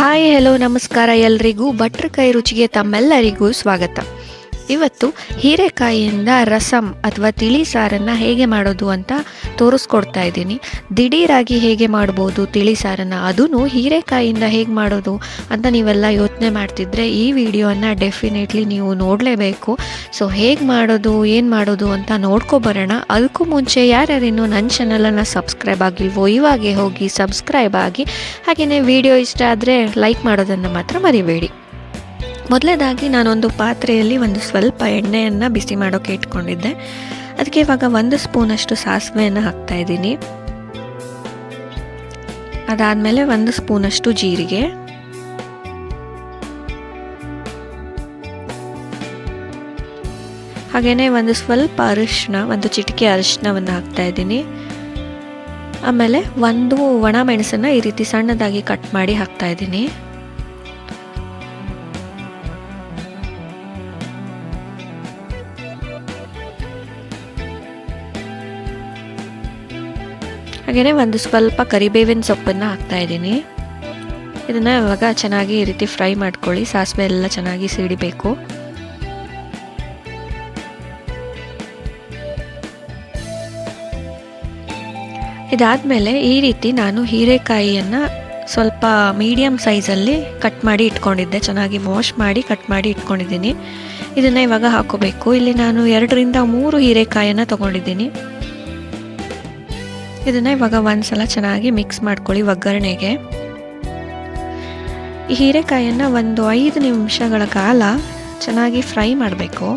Hi hello ನಮಸ್ಕಾರ ಎಲ್ರಿಗೂ ಭಟ್ರ ಕೈ ರುಚಿಗೆ ತಮ್ಮೆಲ್ಲರಿಗೂ ಸ್ವಾಗತ. ಇವತ್ತು ಹೀರೆಕಾಯಿಯಿಂದ ರಸಮ್ ಅಥವಾ ತಿಳಿ ಸಾರನ್ನು ಹೇಗೆ ಮಾಡೋದು ಅಂತ ತೋರಿಸ್ಕೊಡ್ತಾ ಇದ್ದೀನಿ. ದಿಢೀರಾಗಿ ಹೇಗೆ ಮಾಡ್ಬೋದು ತಿಳಿ ಸಾರನ್ನು, ಅದೂ ಹೀರೆಕಾಯಿಯಿಂದ ಹೇಗೆ ಮಾಡೋದು ಅಂತ ನೀವೆಲ್ಲ ಯೋಚನೆ ಮಾಡ್ತಿದ್ರೆ ಈ ವಿಡಿಯೋನ ಡೆಫಿನೆಟ್ಲಿ ನೀವು ನೋಡಲೇಬೇಕು. ಸೊ ಹೇಗೆ ಮಾಡೋದು ಏನು ಮಾಡೋದು ಅಂತ ನೋಡ್ಕೊಬರೋಣ. ಅದಕ್ಕೂ ಮುಂಚೆ ಯಾರ್ಯಾರಿನ್ನೂ ನನ್ನ ಚಾನಲನ್ನು ಸಬ್ಸ್ಕ್ರೈಬ್ ಆಗಿಲ್ವೋ ಇವಾಗೆ ಹೋಗಿ ಸಬ್ಸ್ಕ್ರೈಬ್ ಆಗಿ, ಹಾಗೆಯೇ ವಿಡಿಯೋ ಇಷ್ಟ ಆದರೆ ಲೈಕ್ ಮಾಡೋದನ್ನು ಮಾತ್ರ ಮರಿಬೇಡಿ. ಮೊದಲನೇದಾಗಿ ನಾನೊಂದು ಪಾತ್ರೆಯಲ್ಲಿ ಒಂದು ಸ್ವಲ್ಪ ಎಣ್ಣೆಯನ್ನು ಬಿಸಿ ಮಾಡೋಕ್ಕೆ ಇಟ್ಕೊಂಡಿದ್ದೆ. ಅದಕ್ಕೆ ಇವಾಗ 1 ಸ್ಪೂನಷ್ಟು ಸಾಸಿವೆಯನ್ನು ಹಾಕ್ತಾಯಿದ್ದೀನಿ. ಅದಾದಮೇಲೆ 1 ಸ್ಪೂನಷ್ಟು ಜೀರಿಗೆ, ಹಾಗೆಯೇ ಒಂದು ಸ್ವಲ್ಪ ಅರಿಶಿನ, ಒಂದು ಚಿಟಿಕೆ ಅರಿಶಿನವನ್ನು ಹಾಕ್ತಾಯಿದ್ದೀನಿ. ಆಮೇಲೆ 1 ಒಣ ಮೆಣಸನ್ನು ಈ ರೀತಿ ಸಣ್ಣದಾಗಿ ಕಟ್ ಮಾಡಿ ಹಾಕ್ತಾಯಿದ್ದೀನಿ. ಹಾಗೆಯೇ ಒಂದು ಸ್ವಲ್ಪ ಕರಿಬೇವಿನ ಸೊಪ್ಪನ್ನು ಹಾಕ್ತಾಯಿದ್ದೀನಿ. ಇದನ್ನು ಇವಾಗ ಚೆನ್ನಾಗಿ ಈ ರೀತಿ ಫ್ರೈ ಮಾಡ್ಕೊಳ್ಳಿ. ಸಾಸಿವೆ ಎಲ್ಲ ಚೆನ್ನಾಗಿ ಸಿಡಿಬೇಕು. ಇದಾದಮೇಲೆ ಈ ರೀತಿ ನಾನು ಹೀರೆಕಾಯಿಯನ್ನು ಸ್ವಲ್ಪ ಮೀಡಿಯಮ್ ಸೈಜಲ್ಲಿ ಕಟ್ ಮಾಡಿ ಇಟ್ಕೊಂಡಿದ್ದೆ. ಚೆನ್ನಾಗಿ ವಾಶ್ ಮಾಡಿ ಕಟ್ ಮಾಡಿ ಇಟ್ಕೊಂಡಿದ್ದೀನಿ. ಇದನ್ನು ಇವಾಗ ಹಾಕೋಬೇಕು. ಇಲ್ಲಿ ನಾನು 2 ರಿಂದ 3 ಹೀರೆಕಾಯನ್ನು ತೊಗೊಂಡಿದ್ದೀನಿ. ಇದನ್ನು ಇವಾಗ ಒಂದ್ಸಲ ಚೆನ್ನಾಗಿ ಮಿಕ್ಸ್ ಮಾಡ್ಕೊಳ್ಳಿ ಒಗ್ಗರಣೆಗೆ. ಈ ಹೀರೆಕಾಯನ್ನು ಒಂದು 5 ನಿಮಿಷಗಳ ಕಾಲ ಚೆನ್ನಾಗಿ ಫ್ರೈ ಮಾಡಬೇಕು.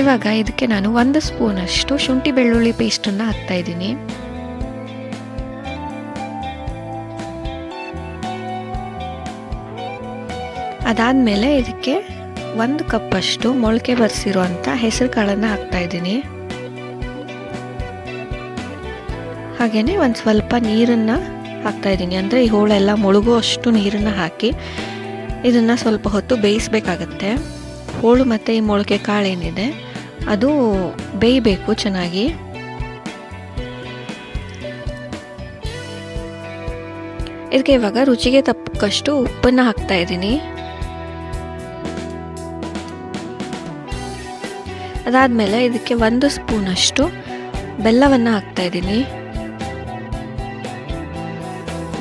ಇವಾಗ ಇದಕ್ಕೆ ನಾನು 1 ಸ್ಪೂನಷ್ಟು ಶುಂಠಿ ಬೆಳ್ಳುಳ್ಳಿ ಪೇಸ್ಟನ್ನು ಹಾಕ್ತಾಯಿದ್ದೀನಿ. ಅದಾದಮೇಲೆ ಇದಕ್ಕೆ 1 ಕಪ್ಪಷ್ಟು ಮೊಳಕೆ ಬರಿಸಿರುವಂಥ ಹೆಸರು ಕಾಳನ್ನು ಹಾಕ್ತಾಯಿದ್ದೀನಿ. ಹಾಗೆಯೇ ಒಂದು ಸ್ವಲ್ಪ ನೀರನ್ನು ಹಾಕ್ತಾಯಿದ್ದೀನಿ. ಅಂದರೆ ಈ ಹೋಳೆಲ್ಲ ಮುಳುಗೋ ಅಷ್ಟು ನೀರನ್ನು ಹಾಕಿ ಇದನ್ನು ಸ್ವಲ್ಪ ಹೊತ್ತು ಬೇಯಿಸಬೇಕಾಗತ್ತೆ. ಹೋಳು ಮತ್ತು ಈ ಮೊಳಕೆ ಕಾಳೇನಿದೆ ಅದು ಬೇಯಬೇಕು ಚೆನ್ನಾಗಿ. ಇದಕ್ಕೆ ಇವಾಗ ರುಚಿಗೆ ತಕ್ಕಷ್ಟು ಉಪ್ಪನ್ನು ಹಾಕ್ತಾಯಿದ್ದೀನಿ. ಅದಾದಮೇಲೆ ಇದಕ್ಕೆ 1 ಸ್ಪೂನಷ್ಟು ಬೆಲ್ಲವನ್ನು ಹಾಕ್ತಾಯಿದ್ದೀನಿ.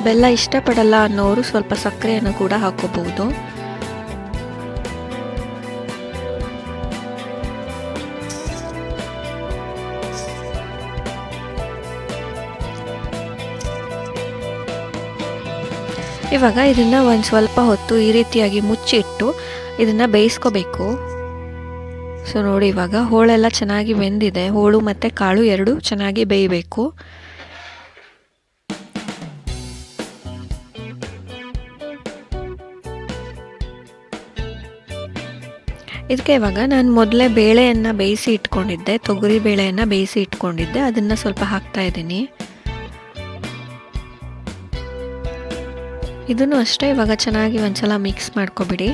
ಬೆಲ್ಲ ಇಷ್ಟಪಡಲ್ಲ ಅನ್ನೋರು ಸ್ವಲ್ಪ ಸಕ್ಕರೆಯನ್ನು ಕೂಡ ಹಾಕೋಬಹುದು. ಇವಾಗ ಇದನ್ನು ಒಂದು ಸ್ವಲ್ಪ ಹೊತ್ತು ಈ ರೀತಿಯಾಗಿ ಮುಚ್ಚಿಟ್ಟು ಇದನ್ನು ಬೇಯಿಸ್ಕೋಬೇಕು. ಸೊ ನೋಡಿ, ಇವಾಗ ಹೋಳೆಲ್ಲ ಚೆನ್ನಾಗಿ ಬೆಂದಿದೆ. ಹೋಳು ಮತ್ತು ಕಾಳು ಎರಡು ಚೆನ್ನಾಗಿ ಬೇಯಬೇಕು. ಇದಕ್ಕೆ ಇವಾಗ ನಾನು ಮೊದಲೇ ಬೇಳೆಯನ್ನು ಬೇಯಿಸಿ ಇಟ್ಕೊಂಡಿದ್ದೆ, ತೊಗರಿ ಬೇಳೆಯನ್ನು ಬೇಯಿಸಿ ಇಟ್ಕೊಂಡಿದ್ದೆ, ಅದನ್ನು ಸ್ವಲ್ಪ ಹಾಕ್ತಾ ಇದ್ದೀನಿ. ಇದನ್ನು ಅಷ್ಟೇ ಇವಾಗ ಚೆನ್ನಾಗಿ ಒಂದ್ಸಲ ಮಿಕ್ಸ್ ಮಾಡ್ಕೊಬಿಡಿ.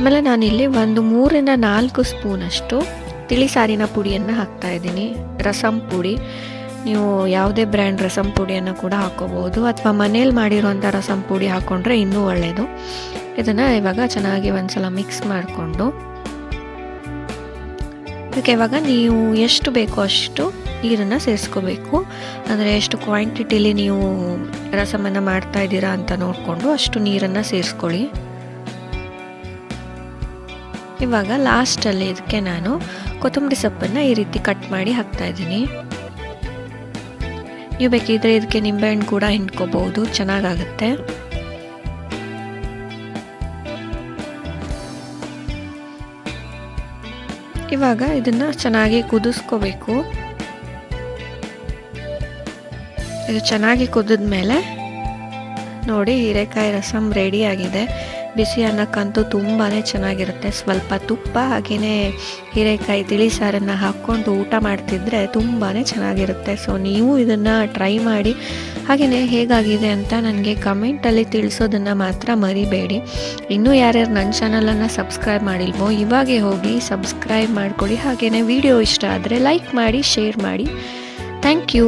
ಆಮೇಲೆ ನಾನಿಲ್ಲಿ ಒಂದು 3 ರಿಂದ 4 ಸ್ಪೂನಷ್ಟು ತಿಳಿ ಸಾರಿನ ಪುಡಿಯನ್ನು ಹಾಕ್ತಾ ಇದ್ದೀನಿ. ರಸಮ್ ಪುಡಿ, ನೀವು ಯಾವುದೇ ಬ್ರ್ಯಾಂಡ್ ರಸಮ್ ಪುಡಿಯನ್ನು ಕೂಡ ಹಾಕೋಬಹುದು, ಅಥವಾ ಮನೇಲಿ ಮಾಡಿರುವಂಥ ರಸಮ್ ಪುಡಿ ಹಾಕ್ಕೊಂಡ್ರೆ ಇನ್ನೂ ಒಳ್ಳೆಯದು. ಇದನ್ನು ಇವಾಗ ಚೆನ್ನಾಗಿ ಒಂದ್ಸಲ ಮಿಕ್ಸ್ ಮಾಡಿಕೊಂಡು ಇದಕ್ಕೆ ಇವಾಗ ನೀವು ಎಷ್ಟು ಬೇಕೋ ಅಷ್ಟು ನೀರನ್ನು ಸೇರಿಸ್ಕೋಬೇಕು. ಅಂದರೆ ಎಷ್ಟು ಕ್ವಾಂಟಿಟಿಲಿ ನೀವು ರಸಮನ್ನು ಮಾಡ್ತಾ ಇದ್ದೀರಾ ಅಂತ ನೋಡಿಕೊಂಡು ಅಷ್ಟು ನೀರನ್ನು ಸೇರಿಸ್ಕೊಳ್ಳಿ. ಇವಾಗ ಲಾಸ್ಟಲ್ಲಿ ಇದಕ್ಕೆ ನಾನು ಕೊತ್ತಂಬರಿ ಸೊಪ್ಪನ್ನು ಈ ರೀತಿ ಕಟ್ ಮಾಡಿ ಹಾಕ್ತಾಯಿದ್ದೀನಿ. ನೀವು ಬೇಕಿದ್ರೆ ಇದಕ್ಕೆ ನಿಂಬೆಹಣ್ಣು ಕೂಡ ಹಿಂಡ್ಕೋಬಹುದು, ಚೆನ್ನಾಗಾಗುತ್ತೆ. ಇವಾಗ ಇದನ್ನು ಚೆನ್ನಾಗಿ ಕುದಿಸ್ಕೋಬೇಕು. ಇದು ಚೆನ್ನಾಗಿ ಕುದಿದ ಮೇಲೆ ನೋಡಿ, ಹೀರೆಕಾಯಿ ರಸಮ್ ರೆಡಿ ಆಗಿದೆ. ಬಿಸಿ ಅನ್ನಕ್ಕಂತೂ ತುಂಬಾ ಚೆನ್ನಾಗಿರುತ್ತೆ. ಸ್ವಲ್ಪ ತುಪ್ಪ ಹಾಗೆಯೇ ಹೀರೆಕಾಯಿ ತಿಳಿ ಸಾರನ್ನು ಹಾಕ್ಕೊಂಡು ಊಟ ಮಾಡ್ತಿದ್ರೆ ತುಂಬಾ ಚೆನ್ನಾಗಿರುತ್ತೆ. ಸೊ ನೀವು ಇದನ್ನು ಟ್ರೈ ಮಾಡಿ, ಹಾಗೆಯೇ ಹೇಗಾಗಿದೆ ಅಂತ ನನಗೆ ಕಮೆಂಟಲ್ಲಿ ತಿಳಿಸೋದನ್ನು ಮಾತ್ರ ಮರಿಬೇಡಿ. ಇನ್ನೂ ಯಾರ್ಯಾರು ನನ್ನ ಚಾನಲನ್ನು ಸಬ್ಸ್ಕ್ರೈಬ್ ಮಾಡಿಲ್ವೋ ಇವಾಗೇ ಹೋಗಿ ಸಬ್ಸ್ಕ್ರೈಬ್ ಮಾಡ್ಕೊಳ್ಳಿ. ಹಾಗೆಯೇ ವಿಡಿಯೋ ಇಷ್ಟ ಆದರೆ ಲೈಕ್ ಮಾಡಿ, ಶೇರ್ ಮಾಡಿ. Thank you.